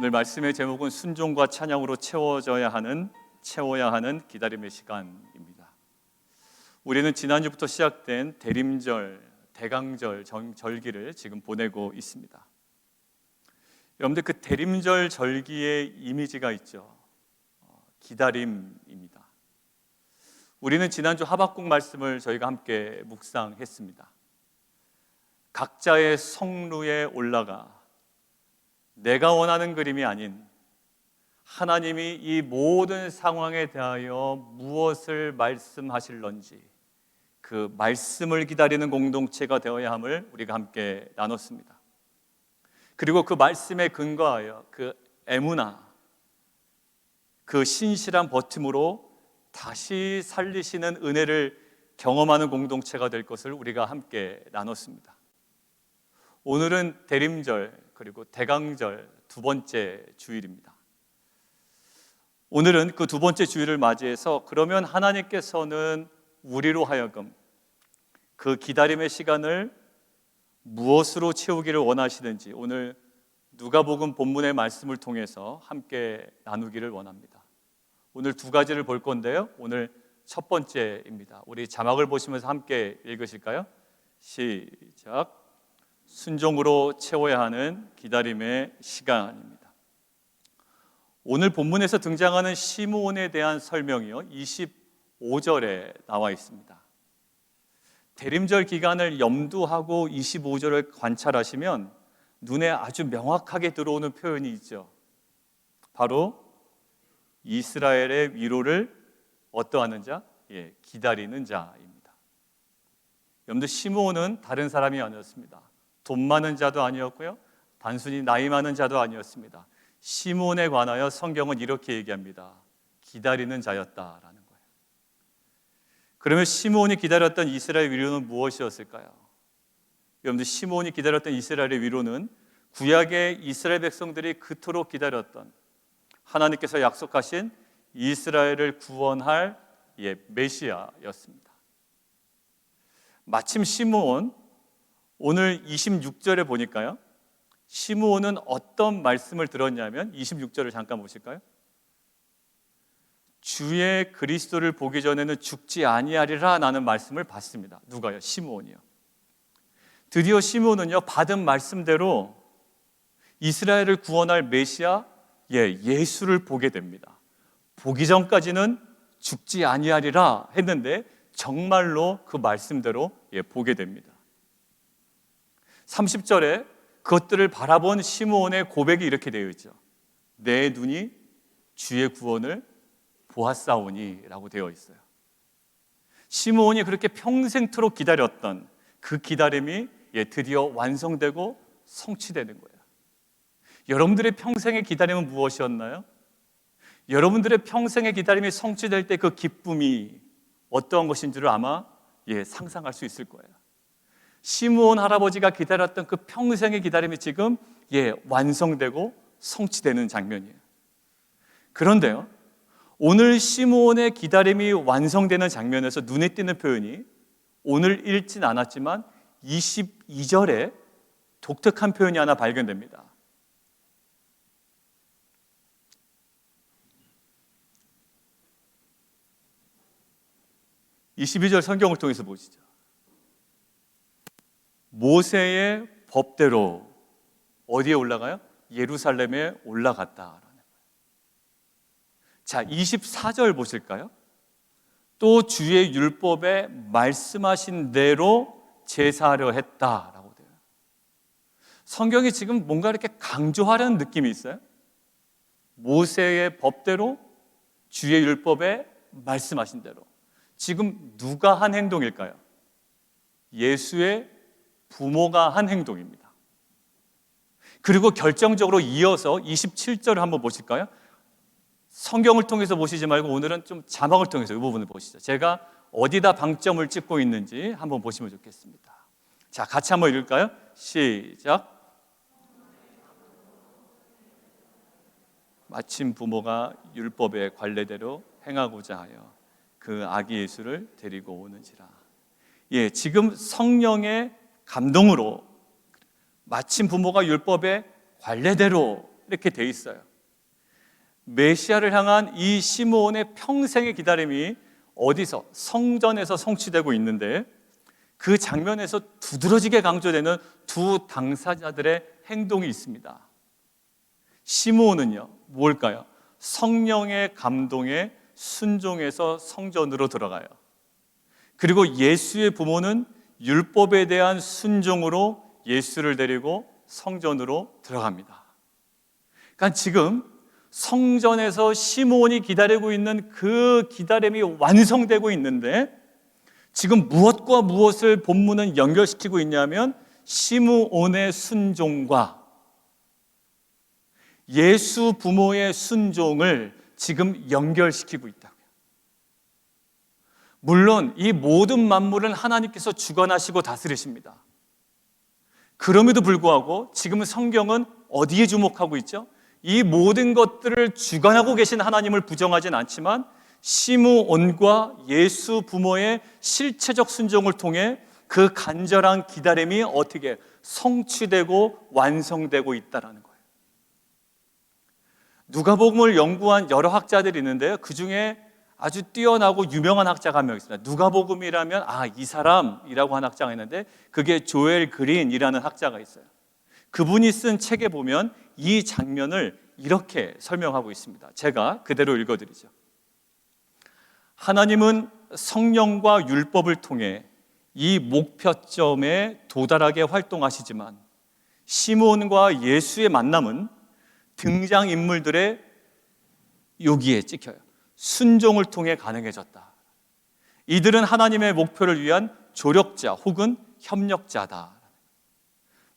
오늘 말씀의 제목은 순종과 찬양으로 채워야 하는 기다림의 시간입니다. 우리는 지난주부터 시작된 대림절, 대강절 절기를 지금 보내고 있습니다. 여러분들, 그 대림절 절기의 이미지가 있죠. 기다림입니다. 우리는 지난주 하박국 말씀을 저희가 함께 묵상했습니다. 각자의 성루에 올라가 내가 원하는 그림이 아닌 하나님이 이 모든 상황에 대하여 무엇을 말씀하실런지 그 말씀을 기다리는 공동체가 되어야 함을 우리가 함께 나눴습니다. 그리고 그 말씀에 근거하여 그 에무나, 그 신실한 버팀으로 다시 살리시는 은혜를 경험하는 공동체가 될 것을 우리가 함께 나눴습니다. 오늘은 대림절 그리고 대강절 두 번째 주일입니다. 오늘은 그 두 번째 주일을 맞이해서 그러면 하나님께서는 우리로 하여금 그 기다림의 시간을 무엇으로 채우기를 원하시는지 오늘 누가복음 본문의 말씀을 통해서 함께 나누기를 원합니다. 오늘 두 가지를 볼 건데요. 오늘 첫 번째입니다. 우리 자막을 보시면서 함께 읽으실까요? 시작. 순종으로 채워야 하는 기다림의 시간입니다. 오늘 본문에서 등장하는 시므온에 대한 설명이요 25절에 나와 있습니다. 대림절 기간을 염두하고 25절을 관찰하시면 눈에 아주 명확하게 들어오는 표현이 있죠. 바로 이스라엘의 위로를 어떠하는 자? 기다리는 자입니다. 여러분들, 시므온은 다른 사람이 아니었습니다. 돈 많은 자도 아니었고요, 단순히 나이 많은 자도 아니었습니다. 시므온에 관하여 성경은 이렇게 얘기합니다. 기다리는 자였다라는 거예요. 그러면 시므온이 기다렸던 이스라엘 위로는 무엇이었을까요? 여러분들, 시므온이 기다렸던 이스라엘의 위로는 구약의 이스라엘 백성들이 그토록 기다렸던 하나님께서 약속하신 이스라엘을 구원할 메시아였습니다. 마침 시므온, 오늘 26절에 보니까요, 시므온은 어떤 말씀을 들었냐면 26절을 잠깐 보실까요? 주의 그리스도를 보기 전에는 죽지 아니하리라 라는 말씀을 받습니다. 누가요? 시므온이요. 드디어 시므온은요, 받은 말씀대로 이스라엘을 구원할 메시아 예수를 보게 됩니다. 보기 전까지는 죽지 아니하리라 했는데 정말로 그 말씀대로 보게 됩니다. 30절에 그것들을 바라본 시므온의 고백이 이렇게 되어 있죠. 내 눈이 주의 구원을 보았사오니 라고 되어 있어요. 시므온이 그렇게 평생토록 기다렸던 그 기다림이 드디어 완성되고 성취되는 거예요. 여러분들의 평생의 기다림은 무엇이었나요? 여러분들의 평생의 기다림이 성취될 때 그 기쁨이 어떠한 것인 줄을 아마 상상할 수 있을 거예요. 시므온 할아버지가 기다렸던 그 평생의 기다림이 지금 완성되고 성취되는 장면이에요. 그런데요, 오늘 시므온의 기다림이 완성되는 장면에서 눈에 띄는 표현이 오늘 읽진 않았지만 22절에 독특한 표현이 하나 발견됩니다. 22절 성경을 통해서 보시죠. 모세의 법대로 어디에 올라가요? 예루살렘에 올라갔다라는 거예요. 자, 24절 보실까요? 또 주의 율법에 말씀하신 대로 제사하려 했다라고 돼요. 성경이 지금 뭔가 이렇게 강조하려는 느낌이 있어요. 모세의 법대로 주의 율법에 말씀하신 대로. 지금 누가 한 행동일까요? 예수의 부모가 한 행동입니다. 그리고 결정적으로 이어서 27절을 한번 보실까요? 성경을 통해서 보시지 말고 오늘은 좀 자막을 통해서 이 부분을 보시죠. 제가 어디다 방점을 찍고 있는지 한번 보시면 좋겠습니다. 자, 같이 한번 읽을까요? 시작. 마침 부모가 율법의 관례대로 행하고자 하여 그 아기 예수를 데리고 오는지라. 지금 성령의 감동으로 마침 부모가 율법의 관례대로 이렇게 돼 있어요. 메시아를 향한 이 시므온의 평생의 기다림이 어디서? 성전에서 성취되고 있는데, 그 장면에서 두드러지게 강조되는 두 당사자들의 행동이 있습니다. 시므온은요, 뭘까요? 성령의 감동에 순종해서 성전으로 들어가요. 그리고 예수의 부모는 율법에 대한 순종으로 예수를 데리고 성전으로 들어갑니다. 그러니까 지금 성전에서 시므온이 기다리고 있는 그 기다림이 완성되고 있는데, 지금 무엇과 무엇을 본문은 연결시키고 있냐면 시므온의 순종과 예수 부모의 순종을 지금 연결시키고 있다고요. 물론 이 모든 만물은 하나님께서 주관하시고 다스리십니다. 그럼에도 불구하고 지금 성경은 어디에 주목하고 있죠? 이 모든 것들을 주관하고 계신 하나님을 부정하진 않지만 시므온과 예수 부모의 실체적 순종을 통해 그 간절한 기다림이 어떻게 성취되고 완성되고 있다는 거예요. 누가복음을 연구한 여러 학자들이 있는데요, 그 중에 아주 뛰어나고 유명한 학자가 한 명 있습니다. 누가복음이라면 이 사람이라고 한 학자가 있는데, 그게 조엘 그린이라는 학자가 있어요. 그분이 쓴 책에 보면 이 장면을 이렇게 설명하고 있습니다. 제가 그대로 읽어드리죠. 하나님은 성령과 율법을 통해 이 목표점에 도달하게 활동하시지만, 시므온과 예수의 만남은 등장인물들의 여기에 찍혀요. 순종을 통해 가능해졌다. 이들은 하나님의 목표를 위한 조력자 혹은 협력자다.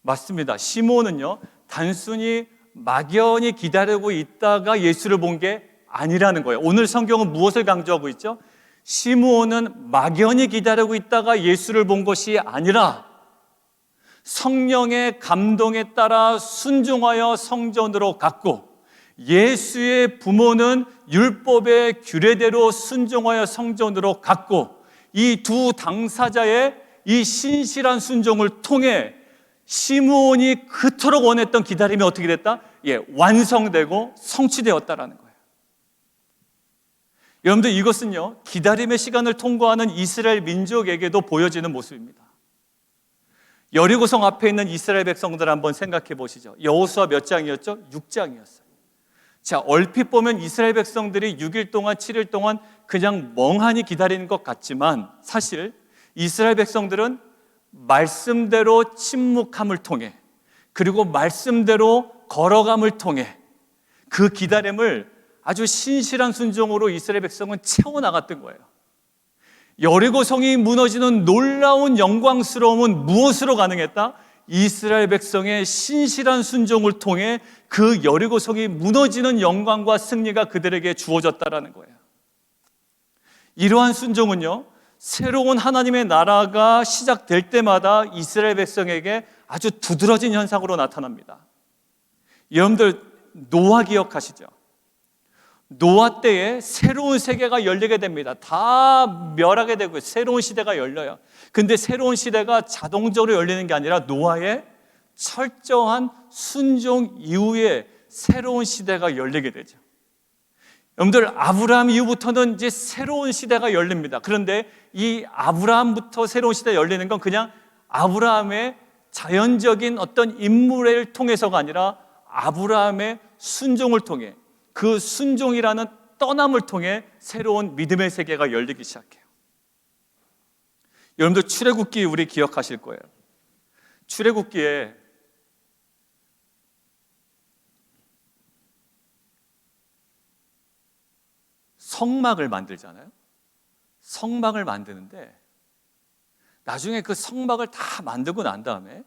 맞습니다. 시므온은요, 단순히 막연히 기다리고 있다가 예수를 본 게 아니라는 거예요. 오늘 성경은 무엇을 강조하고 있죠? 시므온은 막연히 기다리고 있다가 예수를 본 것이 아니라 성령의 감동에 따라 순종하여 성전으로 갔고, 예수의 부모는 율법의 규례대로 순종하여 성전으로 갔고, 이 두 당사자의 이 신실한 순종을 통해 시므온이 그토록 원했던 기다림이 어떻게 됐다? 완성되고 성취되었다라는 거예요. 여러분들, 이것은요, 기다림의 시간을 통과하는 이스라엘 민족에게도 보여지는 모습입니다. 여리고성 앞에 있는 이스라엘 백성들 한번 생각해 보시죠. 여호수아 몇 장이었죠? 6장이었어요. 자, 얼핏 보면 이스라엘 백성들이 6일 동안 7일 동안 그냥 멍하니 기다리는 것 같지만, 사실 이스라엘 백성들은 말씀대로 침묵함을 통해, 그리고 말씀대로 걸어감을 통해 그 기다림을 아주 신실한 순종으로 이스라엘 백성은 채워나갔던 거예요. 여리고성이 무너지는 놀라운 영광스러움은 무엇으로 가능했다? 이스라엘 백성의 신실한 순종을 통해 그 여리고성이 무너지는 영광과 승리가 그들에게 주어졌다라는 거예요. 이러한 순종은요, 새로운 하나님의 나라가 시작될 때마다 이스라엘 백성에게 아주 두드러진 현상으로 나타납니다. 여러분들, 노아 기억하시죠? 노아 때에 새로운 세계가 열리게 됩니다. 다 멸하게 되고 새로운 시대가 열려요. 근데 새로운 시대가 자동적으로 열리는 게 아니라 노아의 철저한 순종 이후에 새로운 시대가 열리게 되죠. 여러분들, 아브라함 이후부터는 이제 새로운 시대가 열립니다. 그런데 이 아브라함부터 새로운 시대가 열리는 건 그냥 아브라함의 자연적인 어떤 인물을 통해서가 아니라 아브라함의 순종을 통해, 그 순종이라는 떠남을 통해 새로운 믿음의 세계가 열리기 시작해요. 여러분들, 출애굽기 우리 기억하실 거예요. 출애굽기에 성막을 만들잖아요. 성막을 만드는데 나중에 그 성막을 다 만들고 난 다음에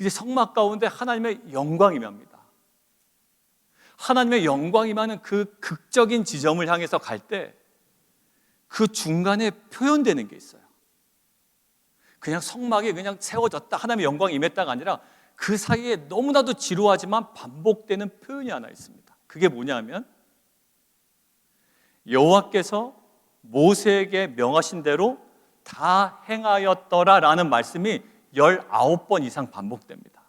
이제 성막 가운데 하나님의 영광이 임합니다. 하나님의 영광이 임하는 그 극적인 지점을 향해서 갈 때 그 중간에 표현되는 게 있어요. 그냥 성막이 그냥 세워졌다, 하나님의 영광이 임했다가 아니라 그 사이에 너무나도 지루하지만 반복되는 표현이 하나 있습니다. 그게 뭐냐면, 여호와께서 모세에게 명하신 대로 다 행하였더라라는 말씀이 19번 이상 반복됩니다.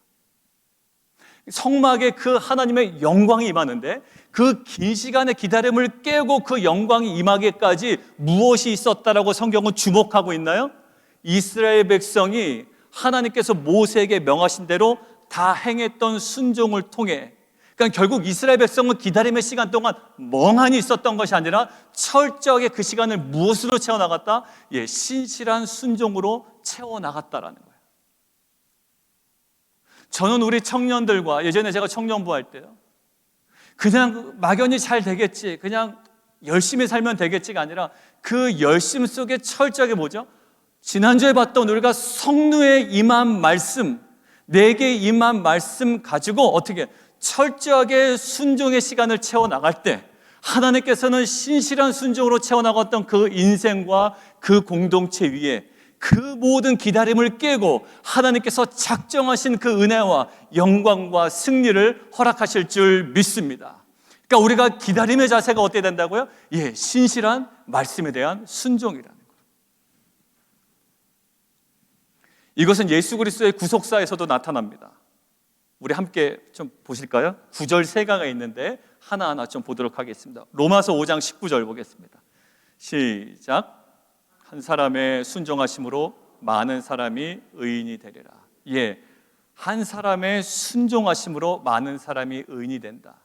성막에 그 하나님의 영광이 임하는데 그 긴 시간의 기다림을 깨고 그 영광이 임하기까지 무엇이 있었다라고 성경은 주목하고 있나요? 이스라엘 백성이 하나님께서 모세에게 명하신 대로 다 행했던 순종을 통해, 그러니까 결국 이스라엘 백성은 기다림의 시간 동안 멍하니 있었던 것이 아니라 철저하게 그 시간을 무엇으로 채워나갔다? 신실한 순종으로 채워나갔다라는 거예요. 저는 우리 청년들과, 예전에 제가 청년부 할 때요, 그냥 막연히 잘 되겠지, 그냥 열심히 살면 되겠지가 아니라 그 열심 속에 철저하게 뭐죠? 지난주에 봤던 우리가 성루에 임한 말씀, 내게 임한 말씀 가지고 어떻게 철저하게 순종의 시간을 채워나갈 때 하나님께서는 신실한 순종으로 채워나갔던 그 인생과 그 공동체 위에 그 모든 기다림을 깨고 하나님께서 작정하신 그 은혜와 영광과 승리를 허락하실 줄 믿습니다. 그러니까 우리가 기다림의 자세가 어떻게 된다고요? 신실한 말씀에 대한 순종이라는 거예요. 이것은 예수 그리스도의 구속사에서도 나타납니다. 우리 함께 좀 보실까요? 구절 세가가 있는데 하나하나 좀 보도록 하겠습니다. 로마서 5장 19절 보겠습니다. 시작. 한 사람의 순종하심으로 많은 사람이 의인이 되리라. 한 사람의 순종하심으로 많은 사람이 의인이 된다.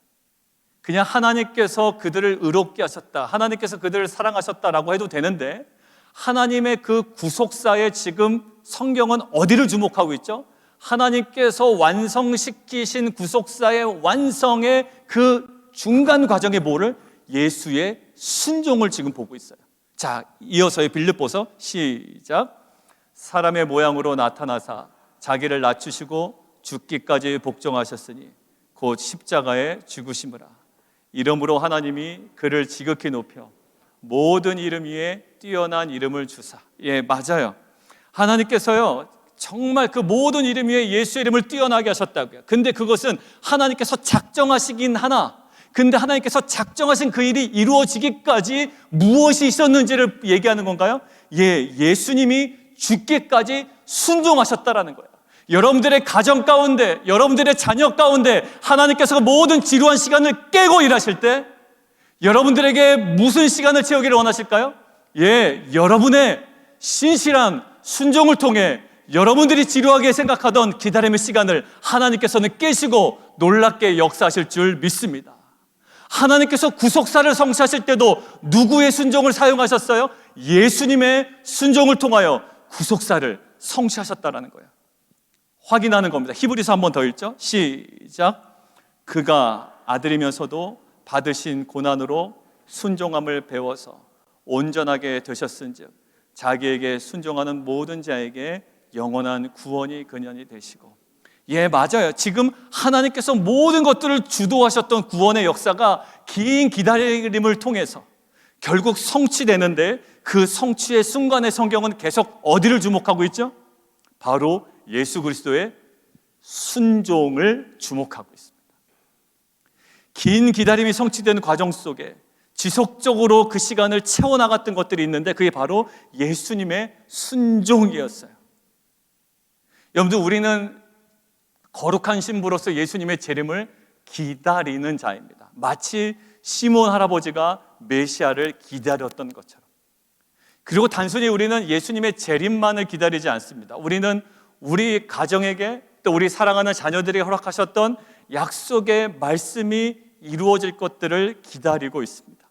그냥 하나님께서 그들을 의롭게 하셨다, 하나님께서 그들을 사랑하셨다라고 해도 되는데, 하나님의 그 구속사에 지금 성경은 어디를 주목하고 있죠? 하나님께서 완성시키신 구속사의 완성의 그 중간 과정의 뭐를? 예수의 순종을 지금 보고 있어요. 자, 이어서의 빌립보서 시작. 사람의 모양으로 나타나사 자기를 낮추시고 죽기까지 복종하셨으니 곧 십자가에 죽으심이라. 이름으로 하나님이 그를 지극히 높여 모든 이름 위에 뛰어난 이름을 주사. 맞아요. 하나님께서요 정말 그 모든 이름 위에 예수의 이름을 뛰어나게 하셨다고요. 근데 그것은 하나님께서 작정하시긴 하나, 근데 하나님께서 작정하신 그 일이 이루어지기까지 무엇이 있었는지를 얘기하는 건가요? 예수님이 죽기까지 순종하셨다라는 거예요. 여러분들의 가정 가운데, 여러분들의 자녀 가운데 하나님께서 모든 지루한 시간을 깨고 일하실 때 여러분들에게 무슨 시간을 채우기를 원하실까요? 여러분의 신실한 순종을 통해 여러분들이 지루하게 생각하던 기다림의 시간을 하나님께서는 깨시고 놀랍게 역사하실 줄 믿습니다. 하나님께서 구속사를 성취하실 때도 누구의 순종을 사용하셨어요? 예수님의 순종을 통하여 구속사를 성취하셨다라는 거예요. 확인하는 겁니다. 히브리서 한 번 더 읽죠. 시작. 그가 아들이면서도 받으신 고난으로 순종함을 배워서 온전하게 되셨은즉 자기에게 순종하는 모든 자에게 영원한 구원이 근현이 되시고. 맞아요. 지금 하나님께서 모든 것들을 주도하셨던 구원의 역사가 긴 기다림을 통해서 결국 성취되는데, 그 성취의 순간의 성경은 계속 어디를 주목하고 있죠? 바로 예수 그리스도의 순종을 주목하고 있습니다. 긴 기다림이 성취되는 과정 속에 지속적으로 그 시간을 채워나갔던 것들이 있는데 그게 바로 예수님의 순종이었어요. 여러분들, 우리는 거룩한 신부로서 예수님의 재림을 기다리는 자입니다. 마치 시몬 할아버지가 메시아를 기다렸던 것처럼. 그리고 단순히 우리는 예수님의 재림만을 기다리지 않습니다. 우리는 우리 가정에게, 또 우리 사랑하는 자녀들에게 허락하셨던 약속의 말씀이 이루어질 것들을 기다리고 있습니다.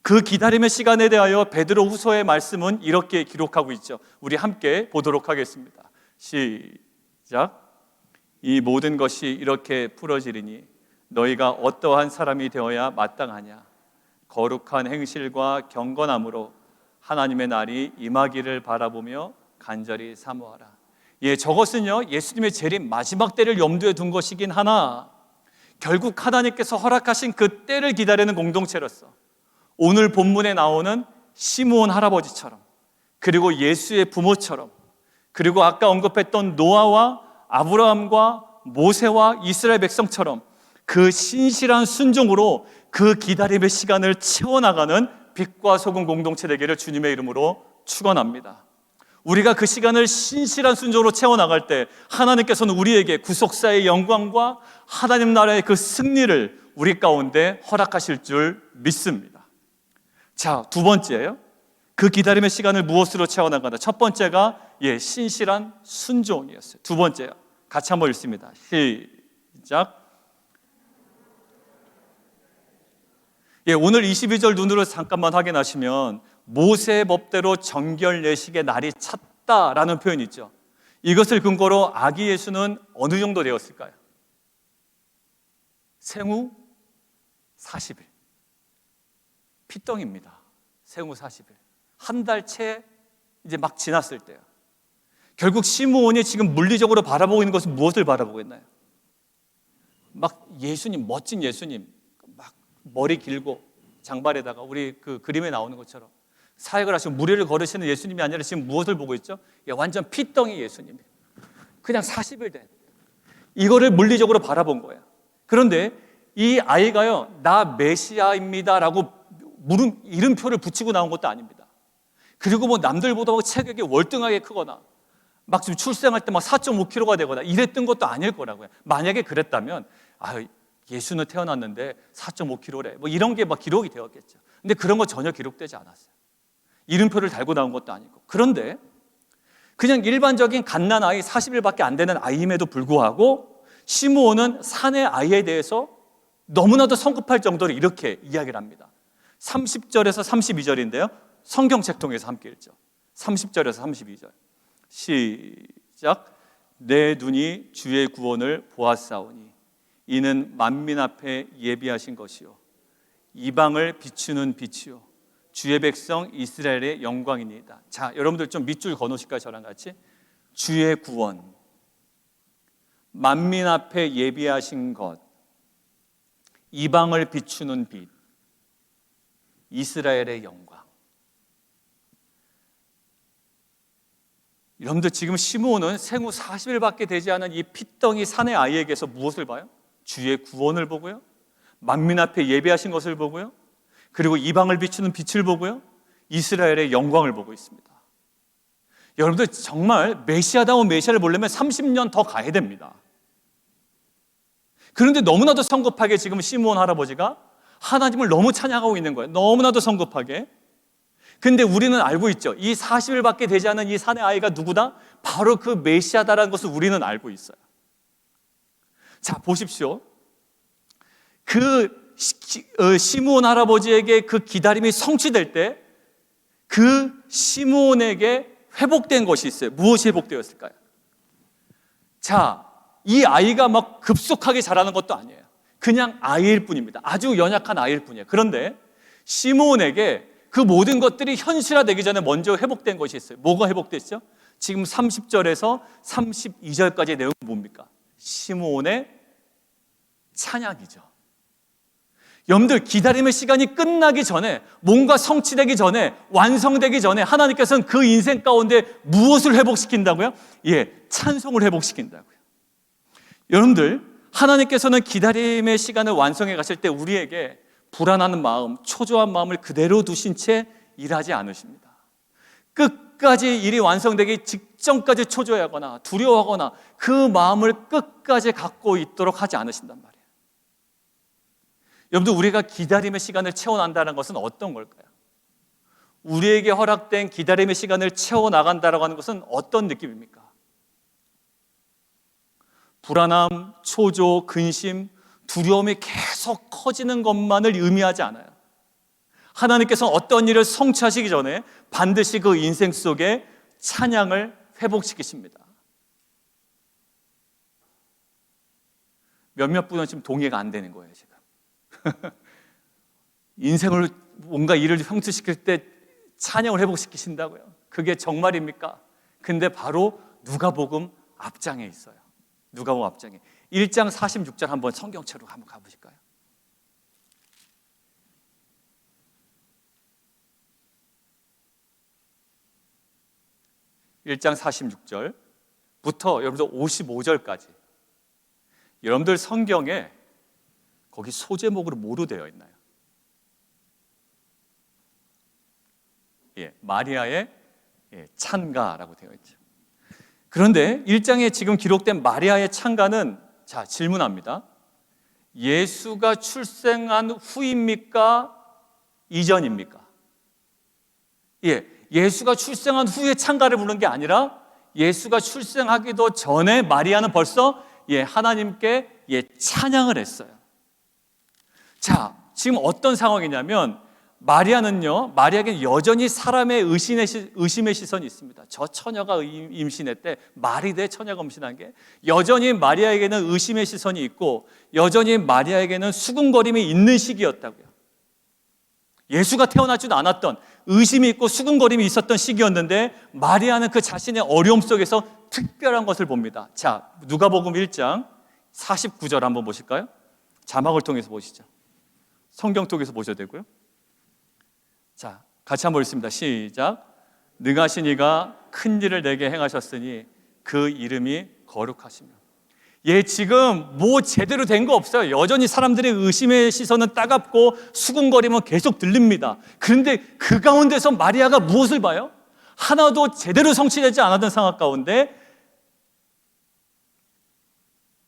그 기다림의 시간에 대하여 베드로 후서의 말씀은 이렇게 기록하고 있죠. 우리 함께 보도록 하겠습니다. 시작. 이 모든 것이 이렇게 풀어지리니 너희가 어떠한 사람이 되어야 마땅하냐? 거룩한 행실과 경건함으로 하나님의 날이 임하기를 바라보며 간절히 사모하라. 저것은요 예수님의 재림 마지막 때를 염두에 둔 것이긴 하나, 결국 하나님께서 허락하신 그 때를 기다리는 공동체로서 오늘 본문에 나오는 시므온 할아버지처럼, 그리고 예수의 부모처럼, 그리고 아까 언급했던 노아와 아브라함과 모세와 이스라엘 백성처럼 그 신실한 순종으로 그 기다림의 시간을 채워나가는 빛과 소금 공동체 되기를 주님의 이름으로 축원합니다. 우리가 그 시간을 신실한 순종으로 채워나갈 때 하나님께서는 우리에게 구속사의 영광과 하나님 나라의 그 승리를 우리 가운데 허락하실 줄 믿습니다. 자, 두 번째예요. 그 기다림의 시간을 무엇으로 채워나가다. 첫 번째가 신실한 순종이었어요. 두 번째요. 같이 한번 읽습니다. 시작. 오늘 22절 눈으로 잠깐만 확인하시면 모세의 법대로 정결 예식의 날이 찼다라는 표현이 있죠. 이것을 근거로 아기 예수는 어느 정도 되었을까요? 생후 40일. 피덩입니다. 생후 40일. 한 달 채 이제 막 지났을 때요. 결국 시므온이 지금 물리적으로 바라보고 있는 것은 무엇을 바라보고 있나요? 막 예수님, 멋진 예수님, 막 머리 길고 장발에다가 우리 그 그림에 나오는 것처럼 사역을 하시고 무리를 걸으시는 예수님이 아니라 지금 무엇을 보고 있죠? 완전 피덩이 예수님이에요. 그냥 40일 된 이거를 물리적으로 바라본 거예요. 그런데 이 아이가요, 나 메시아입니다라고 이름표를 붙이고 나온 것도 아닙니다. 그리고 뭐 남들보다 체격이 월등하게 크거나 막 지금 출생할 때 막 4.5kg가 되거나 이랬던 것도 아닐 거라고요. 만약에 그랬다면 예수는 태어났는데 4.5kg래 뭐 이런 게 막 기록이 되었겠죠. 근데 그런 거 전혀 기록되지 않았어요. 이름표를 달고 나온 것도 아니고. 그런데 그냥 일반적인 갓난아이 40일밖에 안 되는 아이임에도 불구하고 시므온은 사내 아이에 대해서 너무나도 성급할 정도로 이렇게 이야기를 합니다. 30절에서 32절인데요. 성경책 통해서 함께 읽죠. 30절에서 32절. 시작. 내 눈이 주의 구원을 보았사오니 이는 만민 앞에 예비하신 것이요 이방을 비추는 빛이요 주의 백성 이스라엘의 영광이니이다. 자, 여러분들 좀 밑줄 거놓으실까요? 저랑 같이. 주의 구원, 만민 앞에 예비하신 것, 이방을 비추는 빛, 이스라엘의 영광. 여러분들 지금 시므온은 생후 40일밖에 되지 않은 이 핏덩이 사내 아이에게서 무엇을 봐요? 주의 구원을 보고요, 만민 앞에 예비하신 것을 보고요, 그리고 이방을 비추는 빛을 보고요, 이스라엘의 영광을 보고 있습니다. 여러분들 정말 메시아다운 메시아를 보려면 30년 더 가야 됩니다. 그런데 너무나도 성급하게 지금 시므온 할아버지가 하나님을 너무 찬양하고 있는 거예요. 너무나도 성급하게. 근데 우리는 알고 있죠. 이 40일밖에 되지 않은 이 사내 아이가 누구다? 바로 그 메시아다라는 것을 우리는 알고 있어요. 자, 보십시오. 그 시므온 할아버지에게 그 기다림이 성취될 때 그 시므온에게 회복된 것이 있어요. 무엇이 회복되었을까요? 자, 이 아이가 막 급속하게 자라는 것도 아니에요. 그냥 아이일 뿐입니다. 아주 연약한 아이일 뿐이에요. 그런데 시므온에게 그 모든 것들이 현실화되기 전에 먼저 회복된 것이 있어요. 뭐가 회복됐죠? 지금 30절에서 32절까지의 내용은 뭡니까? 시므온의 찬양이죠. 여러분들 기다림의 시간이 끝나기 전에, 뭔가 성취되기 전에, 완성되기 전에 하나님께서는 그 인생 가운데 무엇을 회복시킨다고요? 찬송을 회복시킨다고요. 여러분들 하나님께서는 기다림의 시간을 완성해 가실 때 우리에게 불안한 마음, 초조한 마음을 그대로 두신 채 일하지 않으십니다. 끝까지 일이 완성되기 직전까지 초조해하거나 두려워하거나 그 마음을 끝까지 갖고 있도록 하지 않으신단 말이에요. 여러분들 우리가 기다림의 시간을 채워난다는 것은 어떤 걸까요? 우리에게 허락된 기다림의 시간을 채워나간다고 하는 것은 어떤 느낌입니까? 불안함, 초조, 근심, 두려움이 계속 커지는 것만을 의미하지 않아요. 하나님께서는 어떤 일을 성취하시기 전에 반드시 그 인생 속에 찬양을 회복시키십니다. 몇몇 분은 지금 동의가 안 되는 거예요, 지금. 인생을 뭔가 일을 성취시킬 때 찬양을 회복시키신다고요? 그게 정말입니까? 근데 바로 누가복음 앞장에 있어요. 누가복음 앞장에 1장 46절 한번 성경채로 한번 가보실까요? (1장 46절부터) 여러분들 55절까지 여러분들 성경에 거기 소제목으로 뭐로 되어 있나요? 마리아의 찬가라고 되어 있죠. 그런데 1장에 지금 기록된 마리아의 찬가는 자, 질문합니다. 예수가 출생한 후입니까? 이전입니까? 예수가 출생한 후에 찬가를 부르는 게 아니라 예수가 출생하기도 전에 마리아는 벌써 하나님께 찬양을 했어요. 자, 지금 어떤 상황이냐면 마리아에게는 여전히 사람의 의심의 시선이 있습니다. 저 처녀가 임신했대, 말이 돼 처녀가 임신한 게. 여전히 마리아에게는 의심의 시선이 있고 여전히 마리아에게는 수군거림이 있는 시기였다고요. 예수가 태어나지도 않았던, 의심이 있고 수군거림이 있었던 시기였는데 마리아는 그 자신의 어려움 속에서 특별한 것을 봅니다. 자, 누가복음 1장 49절 한번 보실까요? 자막을 통해서 보시죠. 성경 통해서 보셔도 되고요. 자, 같이 한번 읽습니다. 시작. 능하신 이가 큰 일을 내게 행하셨으니 그 이름이 거룩하시며. 지금 뭐 제대로 된 거 없어요. 여전히 사람들의 의심의 시선은 따갑고 수군거림은 계속 들립니다. 그런데 그 가운데서 마리아가 무엇을 봐요? 하나도 제대로 성취되지 않았던 상황 가운데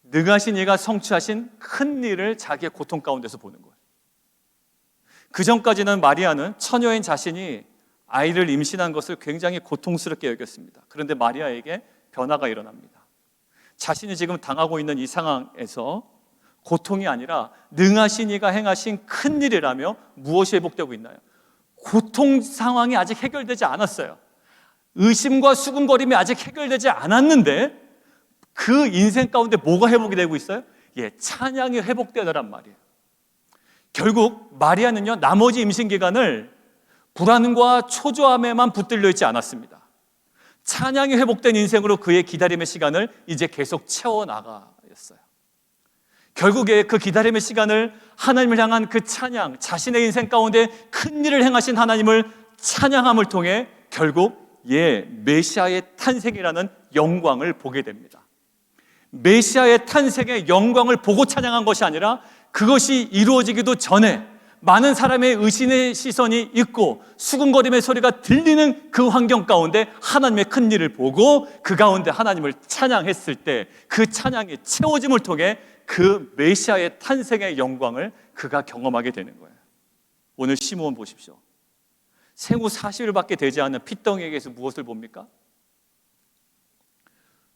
능하신 이가 성취하신 큰 일을 자기의 고통 가운데서 보는 거예요. 그 전까지는 마리아는 처녀인 자신이 아이를 임신한 것을 굉장히 고통스럽게 여겼습니다. 그런데 마리아에게 변화가 일어납니다. 자신이 지금 당하고 있는 이 상황에서 고통이 아니라 능하신 이가 행하신 큰 일이라며 무엇이 회복되고 있나요? 고통 상황이 아직 해결되지 않았어요. 의심과 수군거림이 아직 해결되지 않았는데 그 인생 가운데 뭐가 회복이 되고 있어요? 찬양이 회복되더란 말이에요. 결국 마리아는요, 나머지 임신 기간을 불안과 초조함에만 붙들려 있지 않았습니다. 찬양이 회복된 인생으로 그의 기다림의 시간을 이제 계속 채워나가였어요. 결국에 그 기다림의 시간을 하나님을 향한 그 찬양, 자신의 인생 가운데 큰 일을 행하신 하나님을 찬양함을 통해 결국 메시아의 탄생이라는 영광을 보게 됩니다. 메시아의 탄생의 영광을 보고 찬양한 것이 아니라 그것이 이루어지기도 전에 많은 사람의 의심의 시선이 있고 수군거림의 소리가 들리는 그 환경 가운데 하나님의 큰 일을 보고 그 가운데 하나님을 찬양했을 때 그 찬양이 채워짐을 통해 그 메시아의 탄생의 영광을 그가 경험하게 되는 거예요. 오늘 시므온 보십시오. 생후 40일밖에 되지 않은 핏덩이에게서 무엇을 봅니까?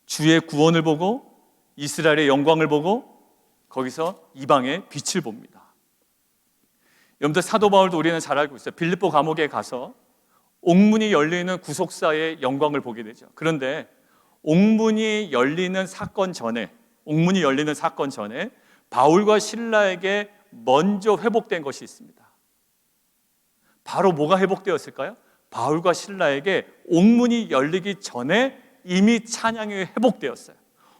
주의 구원을 보고 이스라엘의 영광을 보고 거기서 이방의 빛을 봅니다. 여러분들 사도 바울도 우리는 잘 알고 있어요. 빌립보 감옥에 가서 옥문이 열리는 구속사의 영광을 보게 되죠. 그런데 옥문이 열리는 사건 전에 바울과 실라에게 먼저 회복된 것이 있습니다. 바로 뭐가 회복되었을까요? 바울과 실라에게 옥문이 열리기 전에 이미 찬양이 회복되었어요.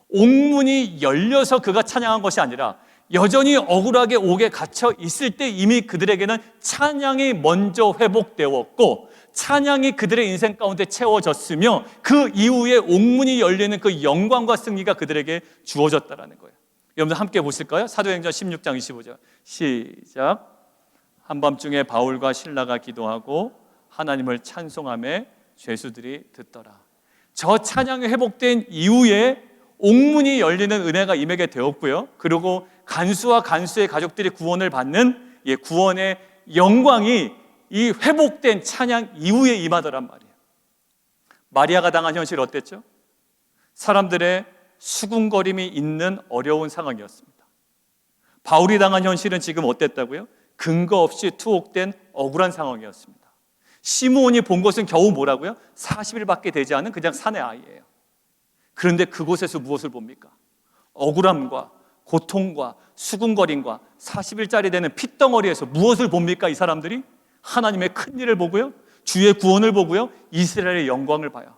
옥문이 열려서 그가 찬양한 것이 아니라 여전히 억울하게 옥에 갇혀 있을 때 이미 그들에게는 찬양이 먼저 회복되었고 찬양이 그들의 인생 가운데 채워졌으며 그 이후에 옥문이 열리는 그 영광과 승리가 그들에게 주어졌다는 거예요. 여러분들 함께 보실까요? 사도행전 16장 25절 시작. 한밤중에 바울과 실라가 기도하고 하나님을 찬송하며 죄수들이 듣더라. 저 찬양이 회복된 이후에 옥문이 열리는 은혜가 임하게 되었고요. 그리고 간수와 간수의 가족들이 구원을 받는 구원의 영광이 이 회복된 찬양 이후에 임하더란 말이에요. 마리아가 당한 현실은 어땠죠? 사람들의 수군거림이 있는 어려운 상황이었습니다. 바울이 당한 현실은 지금 어땠다고요? 근거 없이 투옥된 억울한 상황이었습니다. 시므온이 본 것은 겨우 뭐라고요? 40일밖에 되지 않은 그냥 사내 아이예요. 그런데 그곳에서 무엇을 봅니까? 억울함과 고통과 수군거림과 40일짜리 되는 핏덩어리에서 무엇을 봅니까? 이 사람들이 하나님의 큰 일을 보고요, 주의 구원을 보고요, 이스라엘의 영광을 봐요.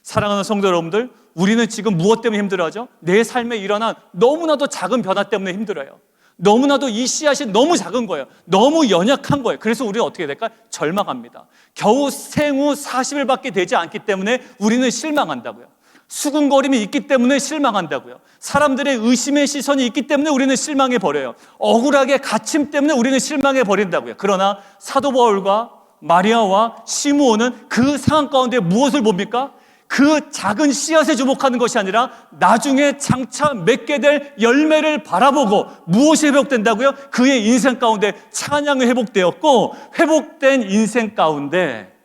사랑하는 성도 여러분들, 우리는 지금 무엇 때문에 힘들어하죠? 내 삶에 일어난 너무나도 작은 변화 때문에 힘들어요. 너무나도 이 씨앗이 너무 작은 거예요. 너무 연약한 거예요. 그래서 우리는 어떻게 될까? 절망합니다. 겨우 생후 40일밖에 되지 않기 때문에 우리는 실망한다고요. 수군거림이 있기 때문에 실망한다고요. 사람들의 의심의 시선이 있기 때문에 우리는 실망해버려요. 억울하게 갇힘 때문에 우리는 실망해버린다고요. 그러나 사도 바울과 마리아와 시므온은 그 상황 가운데 무엇을 봅니까? 그 작은 씨앗에 주목하는 것이 아니라 나중에 장차 맺게 될 열매를 바라보고 무엇이 회복된다고요? 그의 인생 가운데 찬양이 회복되었고, 회복된 인생 가운데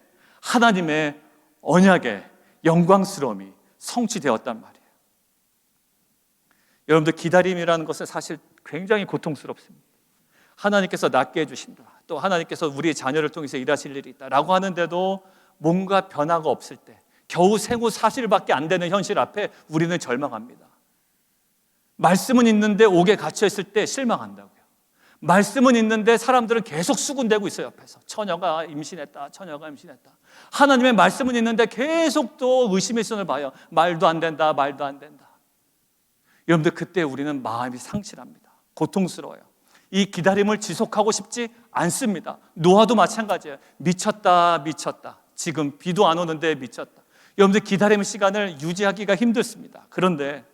하나님의 언약의 영광스러움이 성취되었단 말이에요. 여러분들, 기다림이라는 것은 사실 굉장히 고통스럽습니다. 하나님께서 낫게 해주신다, 또 하나님께서 우리 자녀를 통해서 일하실 일이 있다 라고 하는데도 뭔가 변화가 없을 때, 겨우 생후 40일밖에 안 되는 현실 앞에 우리는 절망합니다. 말씀은 있는데 옥에 갇혀있을 때 실망한다고요. 말씀은 있는데 사람들은 계속 수군대고 있어요. 옆에서 처녀가 임신했다, 처녀가 임신했다. 하나님의 말씀은 있는데 계속 또 의심의 손을 봐요. 말도 안 된다, 말도 안 된다. 여러분들, 그때 우리는 마음이 상실합니다. 고통스러워요. 이 기다림을 지속하고 싶지 않습니다. 노아도 마찬가지예요. 미쳤다, 미쳤다. 지금 비도 안 오는데 미쳤다. 여러분들, 기다림의 시간을 유지하기가 힘들습니다. 그런데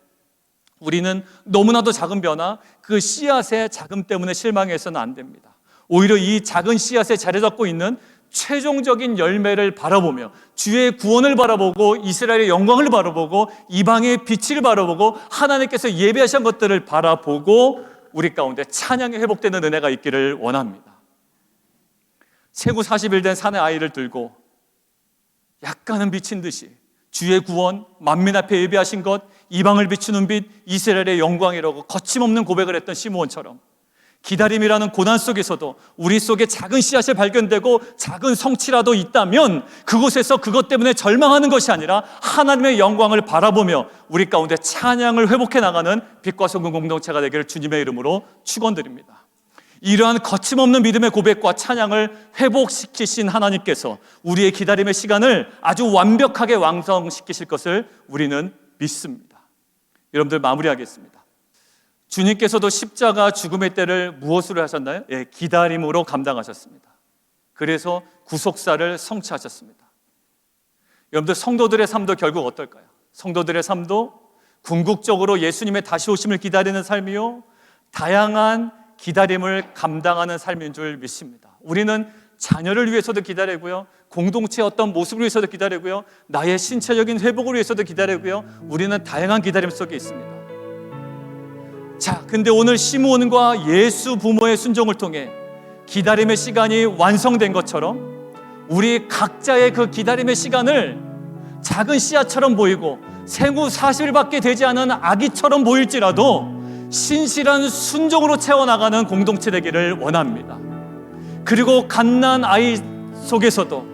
우리는 너무나도 작은 변화, 그 씨앗의 작음 때문에 실망해서는 안 됩니다. 오히려 이 작은 씨앗에 자리 잡고 있는 최종적인 열매를 바라보며 주의 구원을 바라보고 이스라엘의 영광을 바라보고 이방의 빛을 바라보고 하나님께서 예배하신 것들을 바라보고 우리 가운데 찬양이 회복되는 은혜가 있기를 원합니다. 생후 40일 된 사내 아이를 들고 약간은 미친 듯이 주의 구원, 만민 앞에 예배하신 것, 이방을 비추는 빛, 이스라엘의 영광이라고 거침없는 고백을 했던 시므온처럼 기다림이라는 고난 속에서도 우리 속에 작은 씨앗이 발견되고 작은 성취라도 있다면 그곳에서 그것 때문에 절망하는 것이 아니라 하나님의 영광을 바라보며 우리 가운데 찬양을 회복해 나가는 빛과 소금 공동체가 되기를 주님의 이름으로 축원드립니다. 이러한 거침없는 믿음의 고백과 찬양을 회복시키신 하나님께서 우리의 기다림의 시간을 아주 완벽하게 완성시키실 것을 우리는 믿습니다. 여러분들, 마무리하겠습니다. 주님께서도 십자가 죽음의 때를 무엇으로 하셨나요? 기다림으로 감당하셨습니다. 그래서 구속사를 성취하셨습니다. 여러분들, 성도들의 삶도 결국 어떨까요? 성도들의 삶도 궁극적으로 예수님의 다시 오심을 기다리는 삶이요, 다양한 기다림을 감당하는 삶인 줄 믿습니다. 우리는 자녀를 위해서도 기다리고요, 공동체의 어떤 모습을 위해서도 기다리고요, 나의 신체적인 회복을 위해서도 기다리고요, 우리는 다양한 기다림 속에 있습니다. 자, 근데 오늘 시므온과 예수 부모의 순종을 통해 기다림의 시간이 완성된 것처럼 우리 각자의 그 기다림의 시간을 작은 씨앗처럼 보이고 생후 40일밖에 되지 않은 아기처럼 보일지라도 신실한 순종으로 채워나가는 공동체 되기를 원합니다. 그리고 갓난 아이 속에서도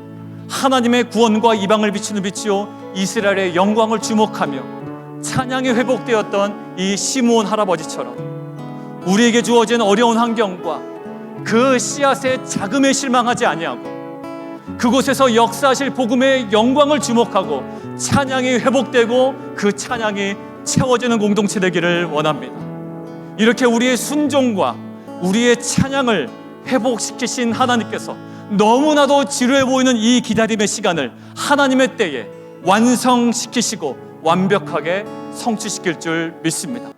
하나님의 구원과 이방을 비추는 빛이요 이스라엘의 영광을 주목하며 찬양이 회복되었던 이 시므온 할아버지처럼 우리에게 주어진 어려운 환경과 그 씨앗의 자금에 실망하지 아니하고 그곳에서 역사하실 복음의 영광을 주목하고 찬양이 회복되고 그 찬양이 채워지는 공동체 되기를 원합니다. 이렇게 우리의 순종과 우리의 찬양을 회복시키신 하나님께서 너무나도 지루해 보이는 이 기다림의 시간을 하나님의 때에 완성시키시고 완벽하게 성취시킬 줄 믿습니다.